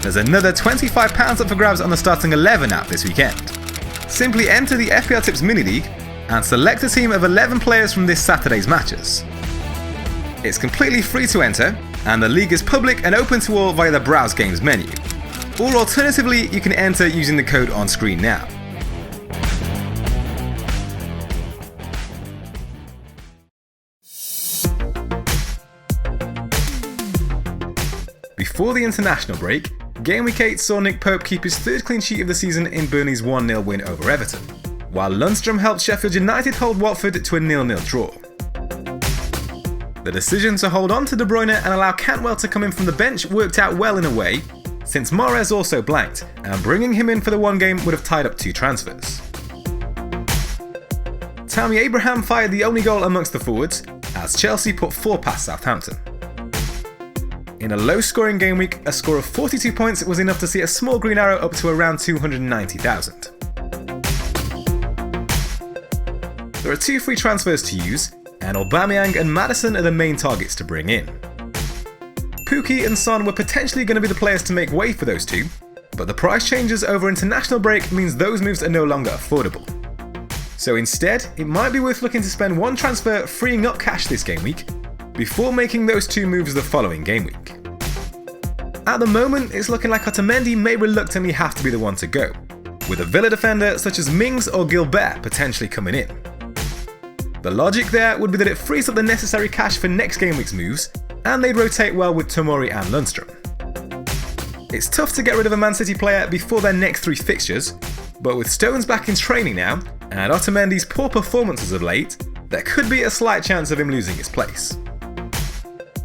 there's another £25 up for grabs on the starting 11 app this weekend. Simply enter the FPLtips mini league and select a team of 11 players from this Saturday's matches. It's completely free to enter, and the league is public and open to all via the Browse Games menu. Or alternatively, you can enter using the code on screen now. Before the international break, Gameweek 8 saw Nick Pope keep his third clean sheet of the season in Burnley's 1-0 win over Everton, while Lundstram helped Sheffield United hold Watford to a 0-0 draw. The decision to hold on to De Bruyne and allow Cantwell to come in from the bench worked out well in a way, since Mahrez also blanked, and bringing him in for the one game would have tied up 2 transfers. Tammy Abraham fired the only goal amongst the forwards, as Chelsea put 4 past Southampton. In a low-scoring game week, a score of 42 points was enough to see a small green arrow up to around 290,000. There are 2 free transfers to use, and Aubameyang and Maddison are the main targets to bring in. Pukki and Son were potentially going to be the players to make way for those 2, but the price changes over international break means those moves are no longer affordable. So instead, it might be worth looking to spend 1 transfer freeing up cash this game week, before making those 2 moves the following game week. At the moment, it's looking like Otamendi may reluctantly have to be the one to go, with a Villa defender such as Mings or Gilbert potentially coming in. The logic there would be that it frees up the necessary cash for next game week's moves, and they'd rotate well with Tomori and Lundstram. It's tough to get rid of a Man City player before their next 3 fixtures, but with Stones back in training now, and Otamendi's poor performances of late, there could be a slight chance of him losing his place.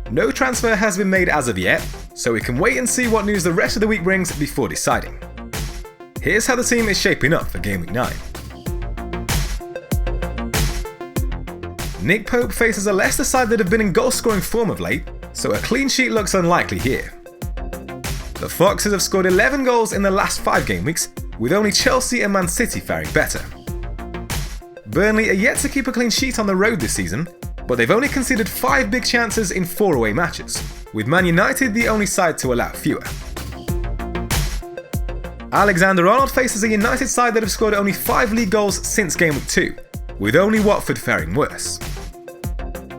No transfer has been made as of yet, so we can wait and see what news the rest of the week brings before deciding. Here's how the team is shaping up for Gameweek 9. Nick Pope faces a Leicester side that have been in goal-scoring form of late, so a clean sheet looks unlikely here. The Foxes have scored 11 goals in the last 5 game weeks, with only Chelsea and Man City faring better. Burnley are yet to keep a clean sheet on the road this season, but they've only conceded 5 big chances in 4 away matches, with Man United the only side to allow fewer. Alexander-Arnold faces a United side that have scored only 5 league goals since Game Week 2, with only Watford faring worse.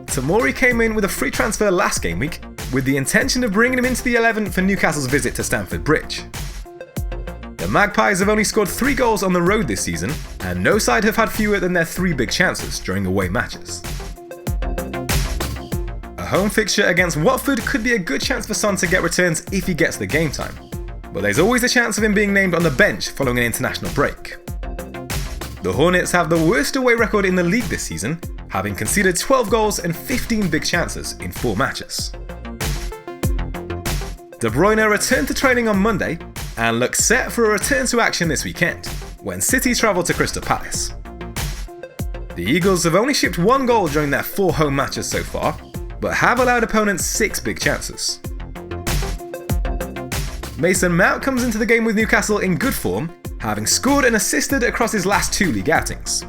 Tomori came in with a free transfer last game week, with the intention of bringing him into the 11 for Newcastle's visit to Stamford Bridge. The Magpies have only scored 3 goals on the road this season, and no side have had fewer than their 3 big chances during away matches. A home fixture against Watford could be a good chance for Son to get returns if he gets the game time, but there's always a chance of him being named on the bench following an international break. The Hornets have the worst away record in the league this season, having conceded 12 goals and 15 big chances in 4 matches. De Bruyne returned to training on Monday and looks set for a return to action this weekend, when City travel to Crystal Palace. The Eagles have only shipped 1 goal during their 4 home matches so far, but have allowed opponents 6 big chances. Mason Mount comes into the game with Newcastle in good form, having scored and assisted across his last 2 league outings.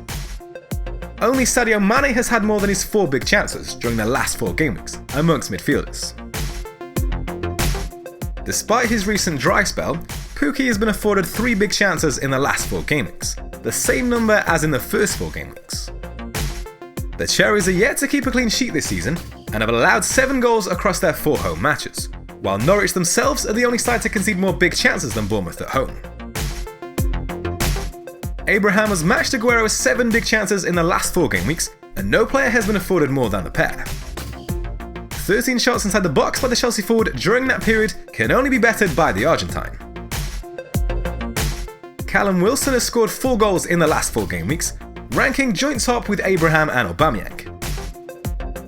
Only Sadio Mane has had more than his 4 big chances during the last 4 game weeks, amongst midfielders. Despite his recent dry spell, Pukki has been afforded 3 big chances in the last 4 game weeks, the same number as in the first 4 game weeks. The Cherries are yet to keep a clean sheet this season, and have allowed 7 goals across their 4 home matches, while Norwich themselves are the only side to concede more big chances than Bournemouth at home. Abraham has matched Aguero's 7 big chances in the last 4 game weeks, and no player has been afforded more than the pair. 13 shots inside the box by the Chelsea forward during that period can only be bettered by the Argentine. Callum Wilson has scored 4 goals in the last 4 game weeks, ranking joint top with Abraham and Aubameyang.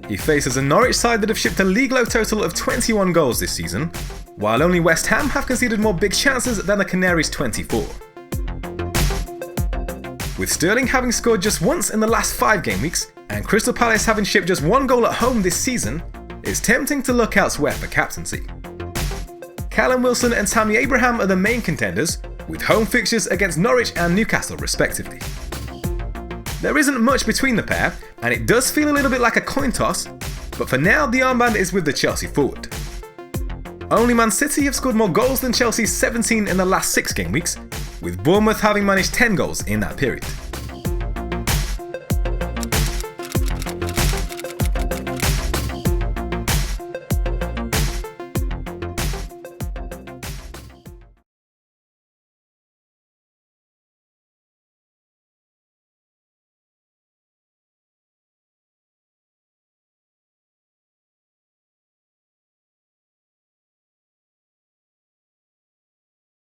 He faces a Norwich side that have shipped a league-low total of 21 goals this season, while only West Ham have conceded more big chances than the Canaries' 24. With Sterling having scored just once in the last 5 game weeks, and Crystal Palace having shipped just 1 goal at home this season, it's tempting to look elsewhere for captaincy. Callum Wilson and Tammy Abraham are the main contenders, with home fixtures against Norwich and Newcastle respectively. There isn't much between the pair, and it does feel a little bit like a coin toss, but for now the armband is with the Chelsea forward. Only Man City have scored more goals than Chelsea, 17 in the last 6 game weeks, with Bournemouth having managed 10 goals in that period.